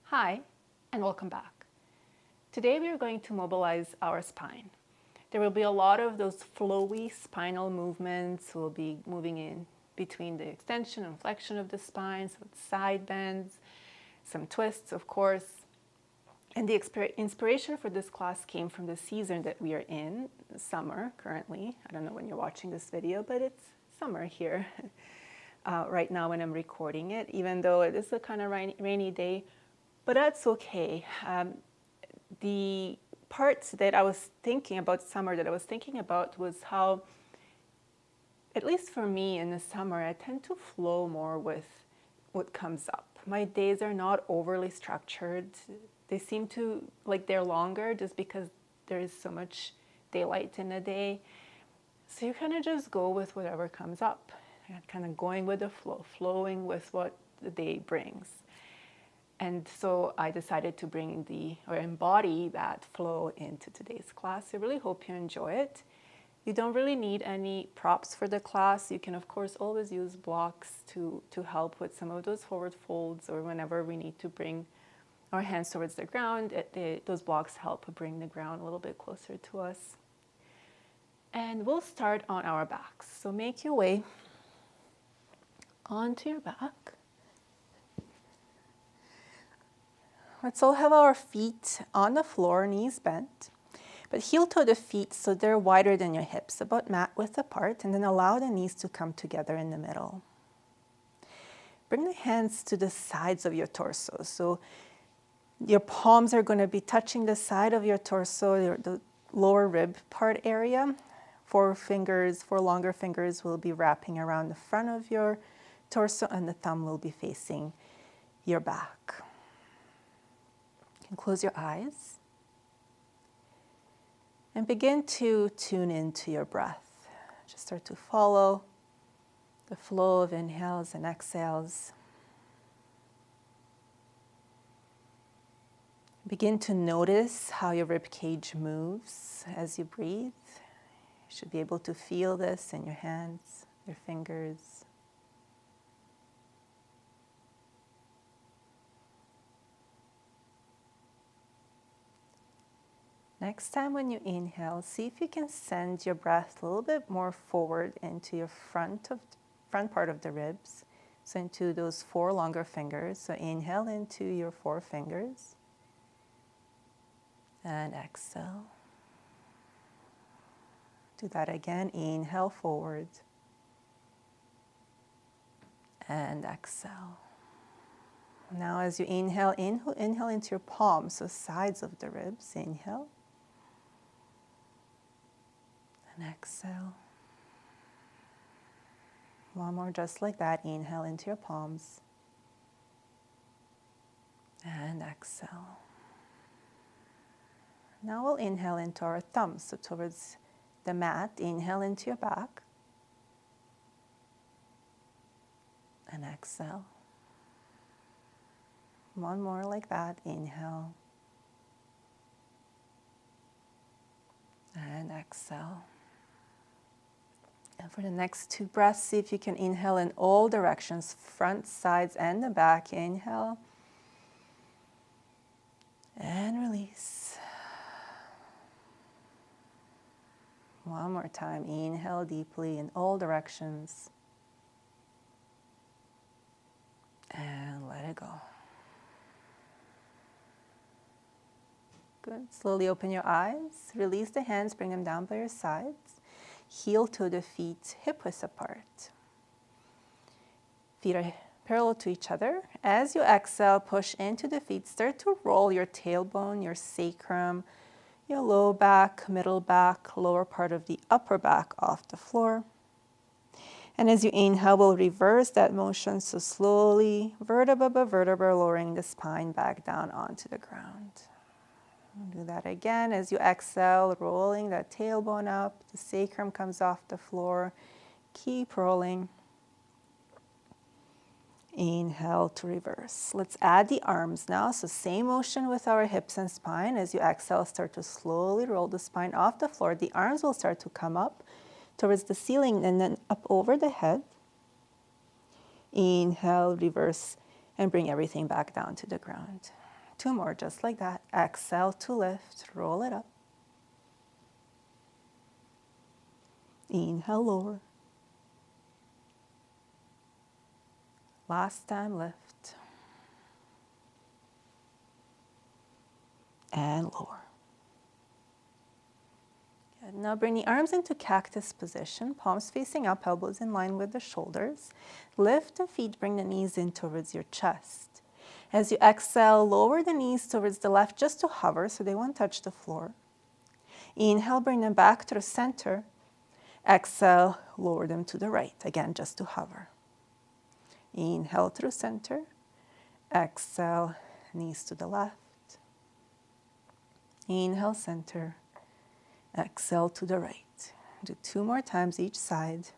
Hi, and welcome back. Today we are going to mobilize our spine. There will be a lot of those flowy spinal movements. We'll be moving in between the extension and flexion of the spine, so side bends, some twists, of course. And the inspiration for this class came from the season that we are in, summer currently. I don't know when you're watching this video, but it's summer here right now when I'm recording it, even though it is a kind of rainy day. But that's okay. The parts that I was thinking about summer that I was thinking about was how, at least for me in the summer, I tend to flow more with what comes up. My days are not overly structured. They seem to, like they're longer just because there is so much daylight in the day. So you kind of just go with whatever comes up. Kind of going with the flow, flowing with what the day brings. And so I decided to embody that flow into today's class. I really hope you enjoy it. You don't really need any props for the class. You can, of course, always use blocks to help with some of those forward folds, or whenever we need to bring our hands towards the ground, those blocks help bring the ground a little bit closer to us. And we'll start on our backs. So make your way onto your back. Let's all have our feet on the floor, knees bent, but heel toe the feet so they're wider than your hips, about mat width apart, and then allow the knees to come together in the middle. Bring the hands to the sides of your torso. So your palms are going to be touching the side of your torso, the lower rib part area. Four longer fingers will be wrapping around the front of your torso, and the thumb will be facing your back. And close your eyes and begin to tune into your breath. Just start to follow the flow of inhales and exhales. Begin to notice how your rib cage moves as you breathe. You should be able to feel this in your hands, your fingers. Next time when you inhale, see if you can send your breath a little bit more forward into your front part of the ribs, so into those four longer fingers. So inhale into your four fingers and exhale. Do that again. Inhale forward and exhale. Now as you inhale into your palms, so sides of the ribs. Inhale. And exhale. One more just like that. Inhale into your palms. And exhale. Now we'll inhale into our thumbs, so towards the mat. Inhale into your back. And exhale. One more like that. Inhale. And exhale. And for the next two breaths, see if you can inhale in all directions, front, sides, and the back. Inhale. And release. One more time. Inhale deeply in all directions. And let it go. Good. Slowly open your eyes. Release the hands. Bring them down by your sides. Heel to the feet, hip width apart. Feet are parallel to each other. As you exhale, push into the feet. Start to roll your tailbone, your sacrum, your low back, middle back, lower part of the upper back off the floor. And as you inhale, we'll reverse that motion. So slowly, vertebra by vertebra, lowering the spine back down onto the ground. Do that again. As you exhale, rolling that tailbone up, the sacrum comes off the floor. Keep rolling. Inhale to reverse. Let's add the arms now. So same motion with our hips and spine. As you exhale, start to slowly roll the spine off the floor. The arms will start to come up towards the ceiling and then up over the head. Inhale, reverse, and bring everything back down to the ground. 2 more, just like that. Exhale to lift, roll it up. Inhale, lower. Last time, lift. And lower. Good. Now bring the arms into cactus position, palms facing up, elbows in line with the shoulders. Lift the feet, bring the knees in towards your chest. As you exhale, lower the knees towards the left just to hover so they won't touch the floor. Inhale, bring them back to the center. Exhale, lower them to the right, again just to hover. Inhale through center. Exhale, knees to the left. Inhale, center. Exhale to the right. Do 2 more times each side.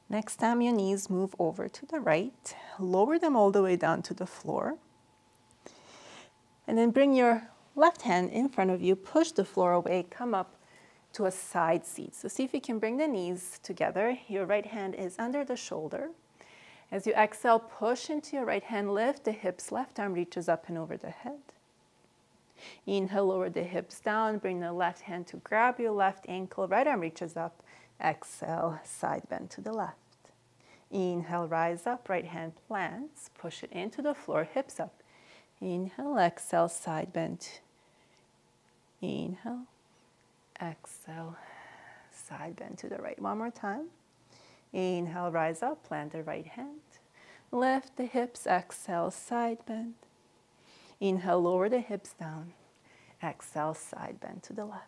Next time your knees move over to the right, lower them all the way down to the floor. And then bring your left hand in front of you, push the floor away, come up to a side seat. So see if you can bring the knees together. Your right hand is under the shoulder. As you exhale, push into your right hand, lift the hips, left arm reaches up and over the head. Inhale, lower the hips down, bring the left hand to grab your left ankle, right arm reaches up. Exhale, side bend to the left. Inhale, rise up, right hand plants, push it into the floor, hips up. Inhale, exhale, side bend. Inhale, exhale, side bend to the right. One more time. Inhale, rise up, plant the right hand. Lift the hips, exhale, side bend. Inhale, lower the hips down. Exhale, side bend to the left.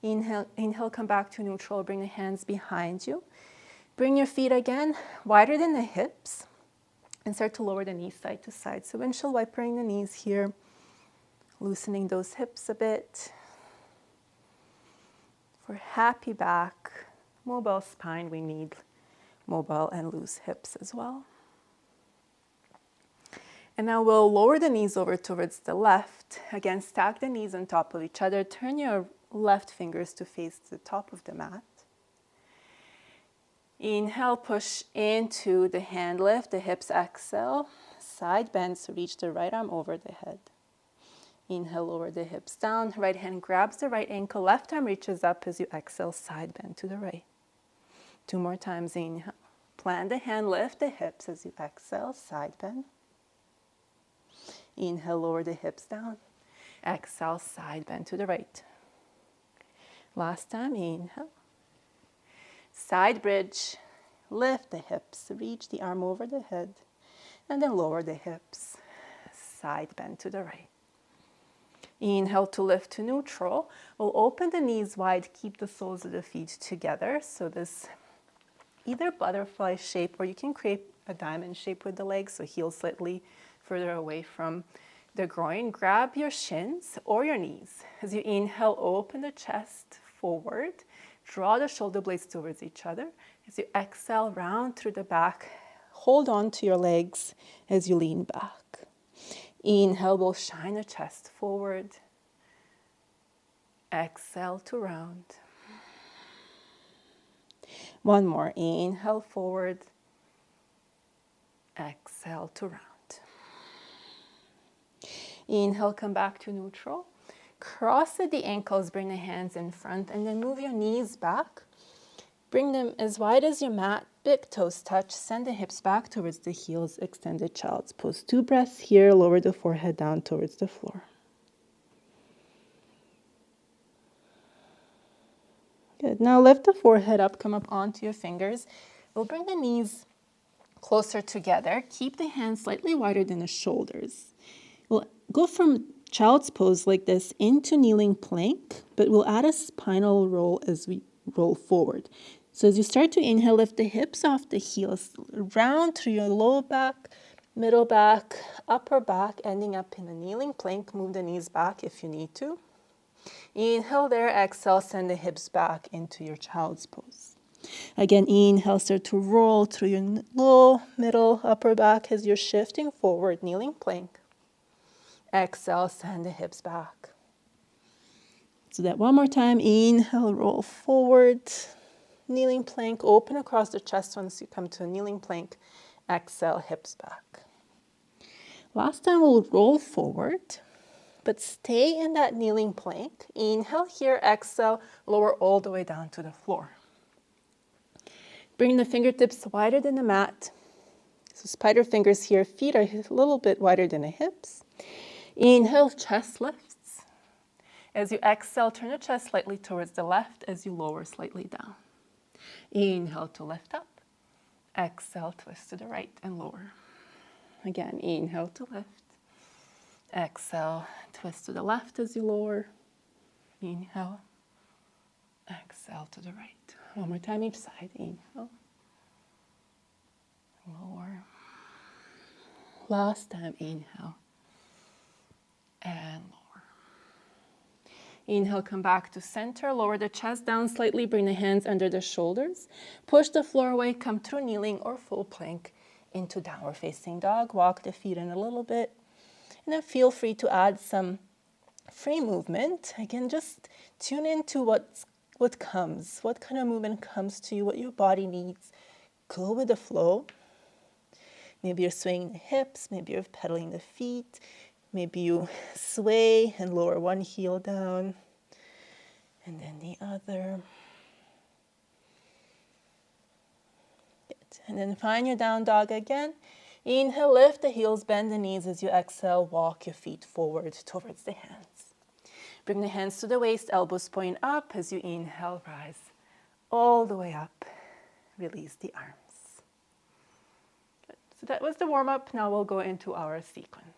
Inhale, come back to neutral. Bring the hands behind you. Bring your feet again wider than the hips and start to lower the knees side to side. So windshield wipering the knees here, loosening those hips a bit. For happy back, mobile spine, we need mobile and loose hips as well. And now we'll lower the knees over towards the left. Again, stack the knees on top of each other. Turn your left fingers to face the top of the mat. Inhale, push into the hand lift, the hips exhale. Side bend, so reach the right arm over the head. Inhale, lower the hips down. Right hand grabs the right ankle, left arm reaches up as you exhale, side bend to the right. 2 more times, inhale. Plant the hand, lift the hips as you exhale, side bend. Inhale, lower the hips down. Exhale, side bend to the right. Last time, inhale. Side bridge, lift the hips, reach the arm over the head, and then lower the hips, side bend to the right. Inhale to lift to neutral. We'll open the knees wide, keep the soles of the feet together. So this either butterfly shape, or you can create a diamond shape with the legs, so heels slightly further away from the groin. Grab your shins or your knees. As you inhale, open the chest forward. Draw the shoulder blades towards each other. As you exhale, round through the back. Hold on to your legs as you lean back. Inhale, we'll shine the chest forward. Exhale to round. One more. Inhale, forward. Exhale to round. Inhale, come back to neutral. Cross at the ankles, bring the hands in front, and then move your knees back. Bring them as wide as your mat, big toes touch, send the hips back towards the heels, extended child's pose. 2 breaths here, lower the forehead down towards the floor. Good, now lift the forehead up, come up onto your fingers. We'll bring the knees closer together, keep the hands slightly wider than the shoulders. We'll go from child's pose like this into kneeling plank, but we'll add a spinal roll as we roll forward. So as you start to inhale, lift the hips off the heels, round through your low back, middle back, upper back, ending up in a kneeling plank. Move the knees back if you need to. Inhale there, exhale, send the hips back into your child's pose. Again, inhale, start to roll through your low, middle, upper back as you're shifting forward, kneeling plank. Exhale, send the hips back. Do that one more time. Inhale, roll forward. Kneeling plank, open across the chest once you come to a kneeling plank. Exhale, hips back. Last time we'll roll forward, but stay in that kneeling plank. Inhale here, exhale, lower all the way down to the floor. Bring the fingertips wider than the mat. So spider fingers here, feet are a little bit wider than the hips. Inhale, chest lifts. As you exhale, turn your chest slightly towards the left as you lower slightly down. Inhale to lift up. Exhale, twist to the right and lower. Again, inhale to lift. Exhale, twist to the left as you lower. Inhale. Exhale to the right. One more time each side. Inhale. Lower. Last time, inhale. And lower. Inhale, come back to center. Lower the chest down slightly. Bring the hands under the shoulders. Push the floor away. Come through kneeling or full plank into downward facing dog. Walk the feet in a little bit. And then feel free to add some free movement. Again, just tune into what comes. What kind of movement comes to you, what your body needs. Go with the flow. Maybe you're swaying the hips. Maybe you're pedaling the feet. Maybe you sway and lower one heel down. And then the other. Good. And then find your down dog again. Inhale, lift the heels, bend the knees. As you exhale, walk your feet forward towards the hands. Bring the hands to the waist, elbows point up. As you inhale, rise all the way up. Release the arms. Good. So that was the warm-up. Now we'll go into our sequence.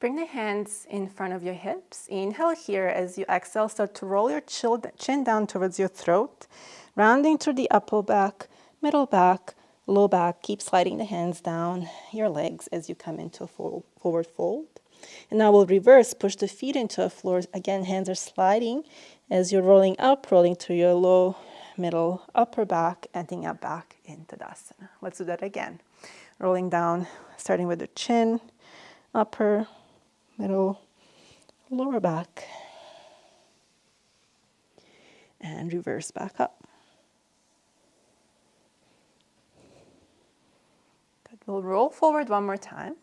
Bring the hands in front of your hips. Inhale here. As you exhale, start to roll your chin down towards your throat. Rounding through the upper back, middle back, low back. Keep sliding the hands down your legs as you come into a forward fold. And now we'll reverse. Push the feet into the floor. Again, hands are sliding as you're rolling up, rolling through your low, middle, upper back, ending up back into Tadasana. Let's do that again. Rolling down, starting with the chin, upper, middle, lower back, and reverse back up. Good. We'll roll forward one more time.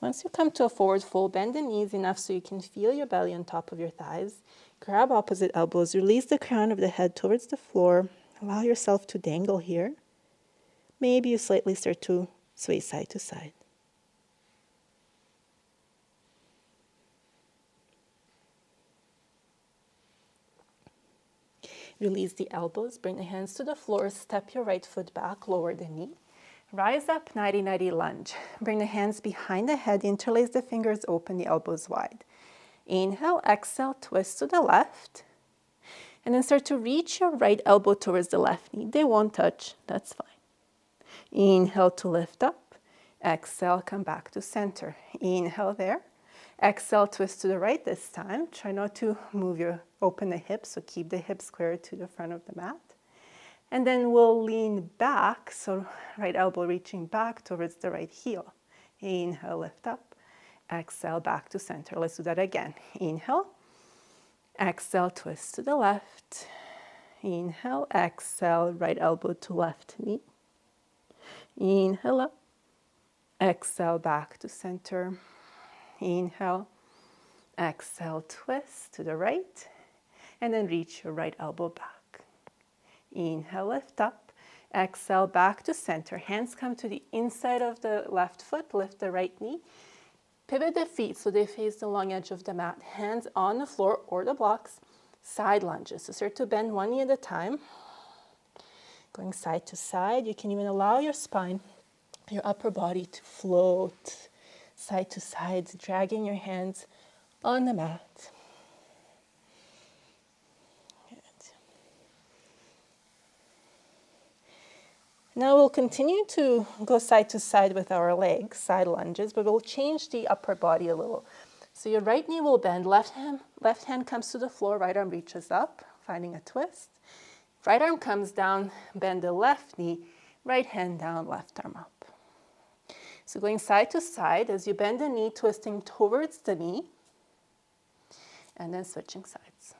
Once you come to a forward fold, bend the knees enough so you can feel your belly on top of your thighs. Grab opposite elbows. Release the crown of the head towards the floor. Allow yourself to dangle here. Maybe you slightly start to sway side to side. Release the elbows. Bring the hands to the floor. Step your right foot back. Lower the knee. Rise up, 90-90 lunge. Bring the hands behind the head, interlace the fingers, open the elbows wide. Inhale, exhale, twist to the left. And then start to reach your right elbow towards the left knee. They won't touch, that's fine. Inhale to lift up. Exhale, come back to center. Inhale there. Exhale, twist to the right this time. Try not to open the hips, so keep the hips square to the front of the mat. And then we'll lean back, so right elbow reaching back towards the right heel. Inhale, lift up. Exhale, back to center. Let's do that again. Inhale. Exhale, twist to the left. Inhale, exhale, right elbow to left knee. Inhale up. Exhale, back to center. Inhale. Exhale, twist to the right. And then reach your right elbow back. Inhale, lift up. Exhale, back to center. Hands come to the inside of the left foot. Lift the right knee. Pivot the feet so they face the long edge of the mat. Hands on the floor or the blocks. Side lunges. So start to bend one knee at a time. Going side to side. You can even allow your spine, your upper body to float side to side, dragging your hands on the mat. Now we'll continue to go side to side with our legs, side lunges, but we'll change the upper body a little. So your right knee will bend, left hand comes to the floor, right arm reaches up, finding a twist. Right arm comes down, bend the left knee, right hand down, left arm up. So going side to side as you bend the knee, twisting towards the knee, and then switching sides.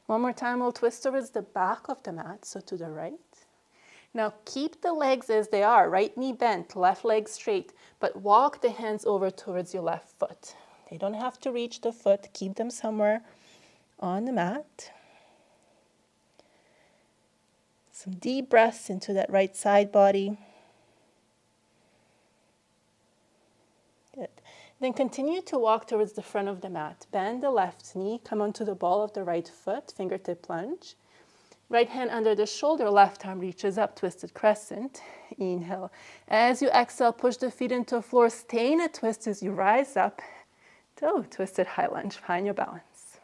One more time, we'll twist towards the back of the mat, so to the right. Now keep the legs as they are, right knee bent, left leg straight, but walk the hands over towards your left foot. They don't have to reach the foot, keep them somewhere on the mat. Some deep breaths into that right side body. Good. Then continue to walk towards the front of the mat. Bend the left knee, come onto the ball of the right foot, fingertip plunge. Right hand under the shoulder, left arm reaches up, twisted crescent. Inhale. As you exhale, push the feet into the floor. Stay in a twist as you rise up to twisted high lunge. Find your balance.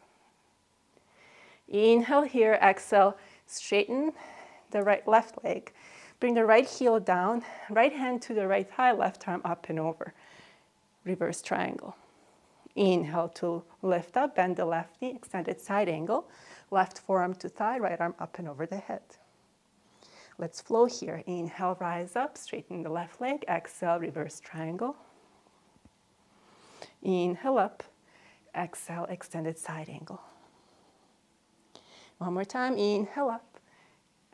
Inhale here, exhale, straighten the left leg. Bring the right heel down, right hand to the right thigh, left arm up and over. Reverse triangle. Inhale to lift up, bend the left knee, extended side angle. Left forearm to thigh, right arm up and over the head. Let's flow here. Inhale, rise up, straighten the left leg. Exhale, reverse triangle. Inhale up, exhale, extended side angle. One more time. Inhale up,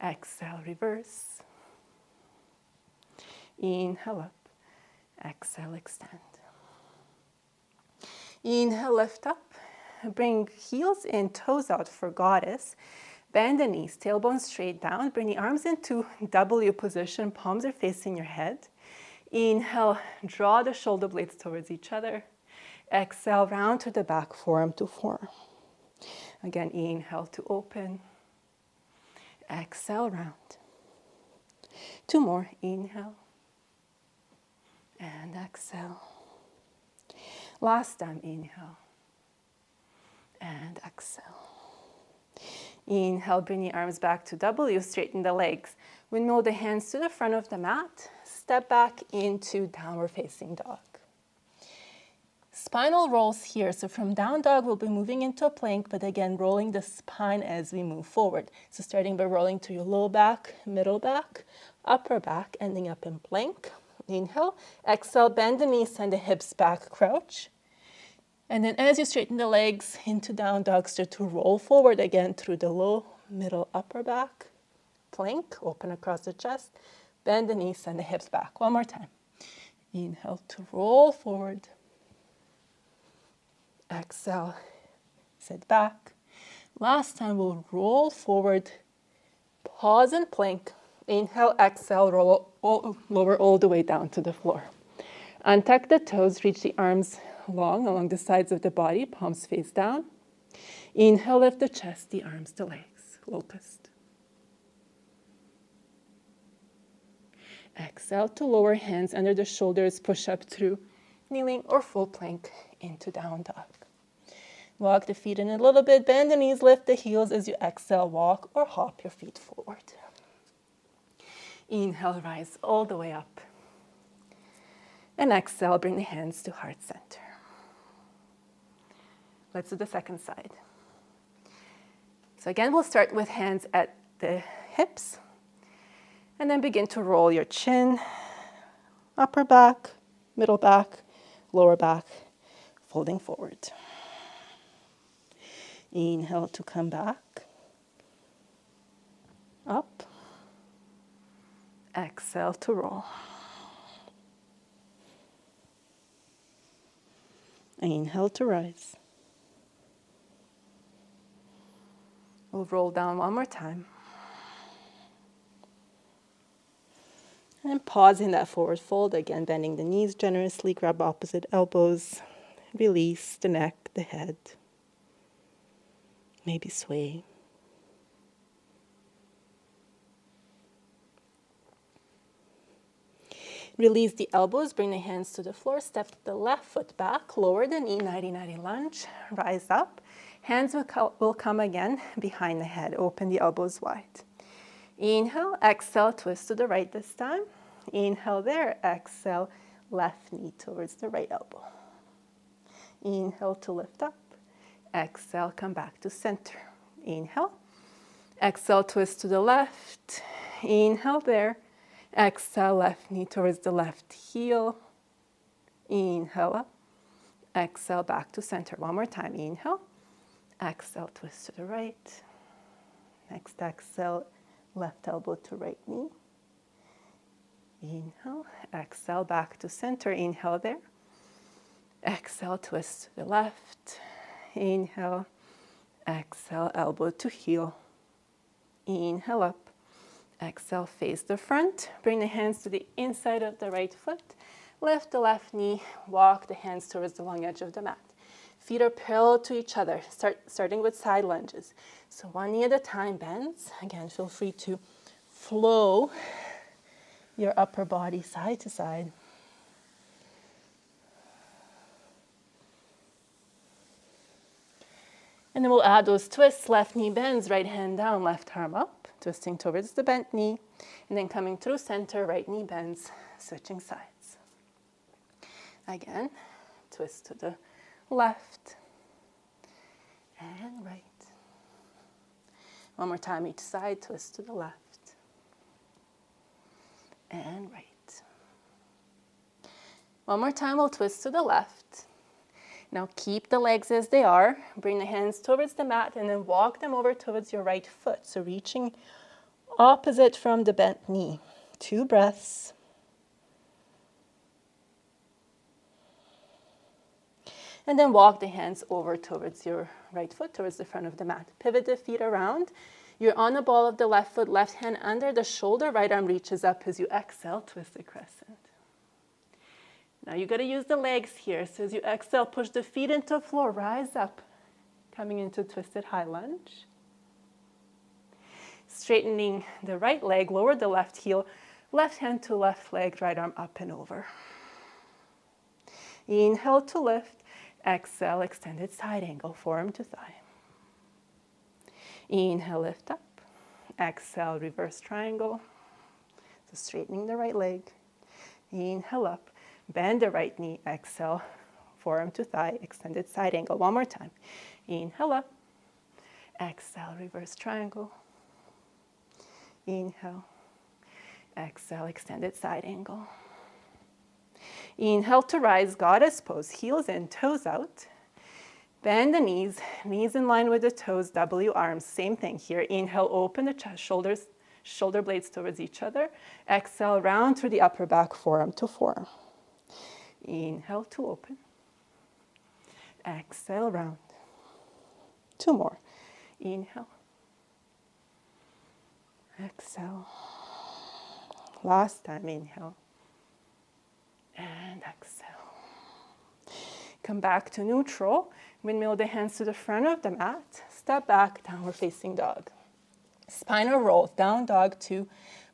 exhale, reverse. Inhale up, exhale, extend. Inhale, lift up. Bring heels in, toes out for goddess. Bend the knees, tailbone straight down. Bring the arms into W position, palms are facing your head. Inhale, draw the shoulder blades towards each other. Exhale, round to the back, forearm to forearm. Again, inhale to open. Exhale, round. Two more. Inhale and exhale. Last time, inhale and exhale. Inhale, bring the arms back to W, straighten the legs. Windmill the hands to the front of the mat. Step back into downward facing dog. Spinal rolls here. So from down dog, we'll be moving into a plank, but again, rolling the spine as we move forward. So starting by rolling to your low back, middle back, upper back, ending up in plank. Inhale, exhale, bend the knees, send the hips back, crouch. And then as you straighten the legs into down dog, start to roll forward again through the low, middle, upper back. Plank, open across the chest. Bend the knees, send the hips back. One more time. Inhale to roll forward. Exhale, sit back. Last time we'll roll forward. Pause and plank. Inhale, exhale, lower all the way down to the floor. Untuck the toes, reach the arms long along the sides of the body, palms face down. Inhale, lift the chest, the arms, the legs, locust. Exhale to lower hands under the shoulders, push up through kneeling or full plank into down dog. Walk the feet in a little bit, bend the knees, lift the heels as you exhale, walk or hop your feet forward. Inhale, rise all the way up. And exhale, bring the hands to heart center. Let's do the second side. So again, we'll start with hands at the hips. And then begin to roll your chin, upper back, middle back, lower back, folding forward. Inhale to come back. Up. Exhale to roll. Inhale to rise. We'll roll down one more time. And pause in that forward fold. Again, bending the knees generously. Grab opposite elbows. Release the neck, the head. Maybe sway. Release the elbows, bring the hands to the floor, step the left foot back, lower the knee, 90-90 lunge, rise up. Hands will come again behind the head, open the elbows wide. Inhale, exhale, twist to the right this time. Inhale there, exhale, left knee towards the right elbow. Inhale to lift up, exhale, come back to center. Inhale, exhale, twist to the left. Inhale there. Exhale, left knee towards the left heel. Inhale up. Exhale, back to center. One more time. Inhale. Exhale, twist to the right. Next exhale, left elbow to right knee. Inhale. Exhale, back to center. Inhale there. Exhale, twist to the left. Inhale. Exhale, elbow to heel. Inhale up. Exhale, face the front. Bring the hands to the inside of the right foot. Lift the left knee. Walk the hands towards the long edge of the mat. Feet are parallel to each other, starting with side lunges. So one knee at a time bends. Again, feel free to flow your upper body side to side. And then we'll add those twists. Left knee bends, right hand down, left arm up, twisting towards the bent knee. And then coming through center, right knee bends, switching sides. Again, twist to the left and right. One more time each side, twist to the left and right. One more time, we'll twist to the left. Now keep the legs as they are. Bring the hands towards the mat and then walk them over towards your right foot. So reaching opposite from the bent knee. 2 breaths. And then walk the hands over towards your right foot, towards the front of the mat. Pivot the feet around. You're on the ball of the left foot, left hand under the shoulder, right arm reaches up as you exhale, twist the crescent. Now you got to use the legs here. So as you exhale, push the feet into the floor, rise up, coming into twisted high lunge. Straightening the right leg, lower the left heel, left hand to left leg, right arm up and over. Inhale to lift. Exhale, extended side angle, forearm to thigh. Inhale, lift up. Exhale, reverse triangle. So straightening the right leg. Inhale up. Bend the right knee. Exhale, forearm to thigh, extended side angle. One more time. Inhale up. Exhale, reverse triangle. Inhale. Exhale, extended side angle. Inhale to rise, goddess pose, heels in, toes out. Bend the knees, knees in line with the toes, W arms, same thing here. Inhale, open the chest, shoulders, shoulder blades towards each other. Exhale, round through the upper back, forearm to forearm. Inhale to open. Exhale, round. 2 more. Inhale. Exhale. Last time, inhale. And exhale. Come back to neutral. Windmill the hands to the front of the mat. Step back, downward facing dog. Spinal roll, down dog to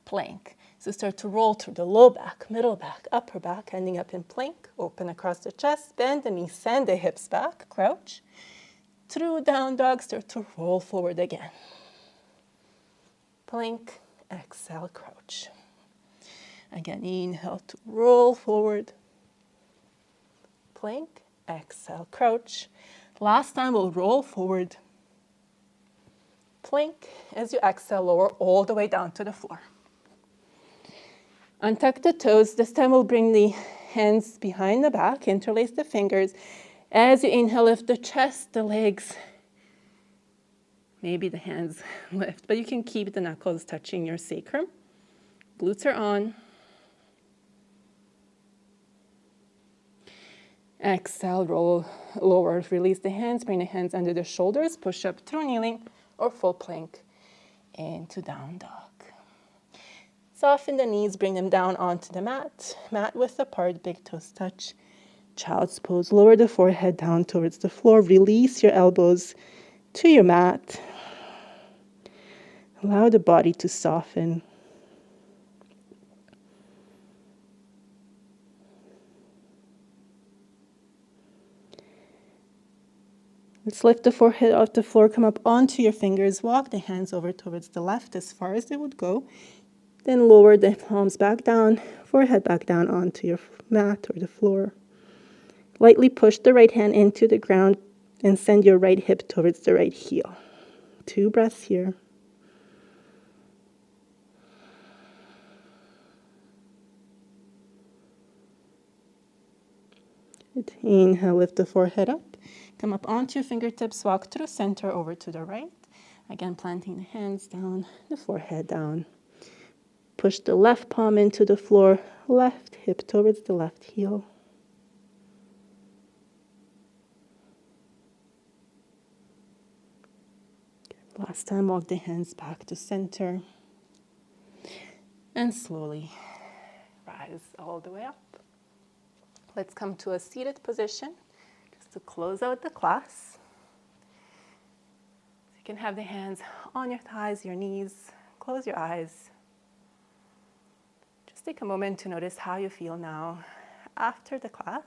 plank. So start to roll through the low back, middle back, upper back, ending up in plank. Open across the chest, bend the knees, send the hips back, crouch. Through down dog, start to roll forward again. Plank, exhale, crouch. Again, inhale to roll forward. Plank, exhale, crouch. Last time we'll roll forward. Plank. As you exhale, lower all the way down to the floor. Untuck the toes. This time we'll bring the hands behind the back, interlace the fingers. As you inhale, lift the chest, the legs. Maybe the hands lift, but you can keep the knuckles touching your sacrum. Glutes are on. Exhale, roll lower, release the hands, bring the hands under the shoulders, push up through kneeling or full plank into down dog. Soften the knees, bring them down onto the mat. Mat width apart, big toes touch. Child's pose, lower the forehead down towards the floor. Release your elbows to your mat. Allow the body to soften. Let's lift the forehead off the floor, come up onto your fingers, walk the hands over towards the left as far as they would go. Then lower the palms back down, forehead back down onto your mat or the floor. Lightly push the right hand into the ground and send your right hip towards the right heel. 2 breaths here. Good. Inhale, lift the forehead up. Come up onto your fingertips, walk to the center, over to the right. Again, planting the hands down, the forehead down. Push the left palm into the floor, left hip towards the left heel. Last time, walk the hands back to center. And slowly rise all the way up. Let's come to a seated position just to close out the class. You can have the hands on your thighs, your knees. Close your eyes. Just take a moment to notice how you feel now after the class,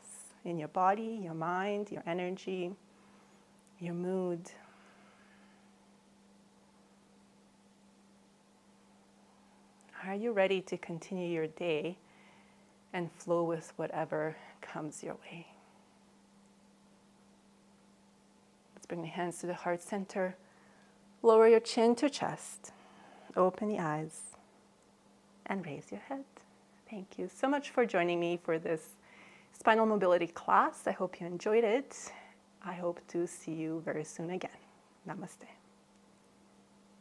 in your body, your mind, your energy, your mood. Are you ready to continue your day and flow with whatever comes your way? Let's bring the hands to the heart center. Lower your chin to chest. Open the eyes and raise your head. Thank you so much for joining me for this spinal mobility class. I hope you enjoyed it. I hope to see you very soon again. Namaste.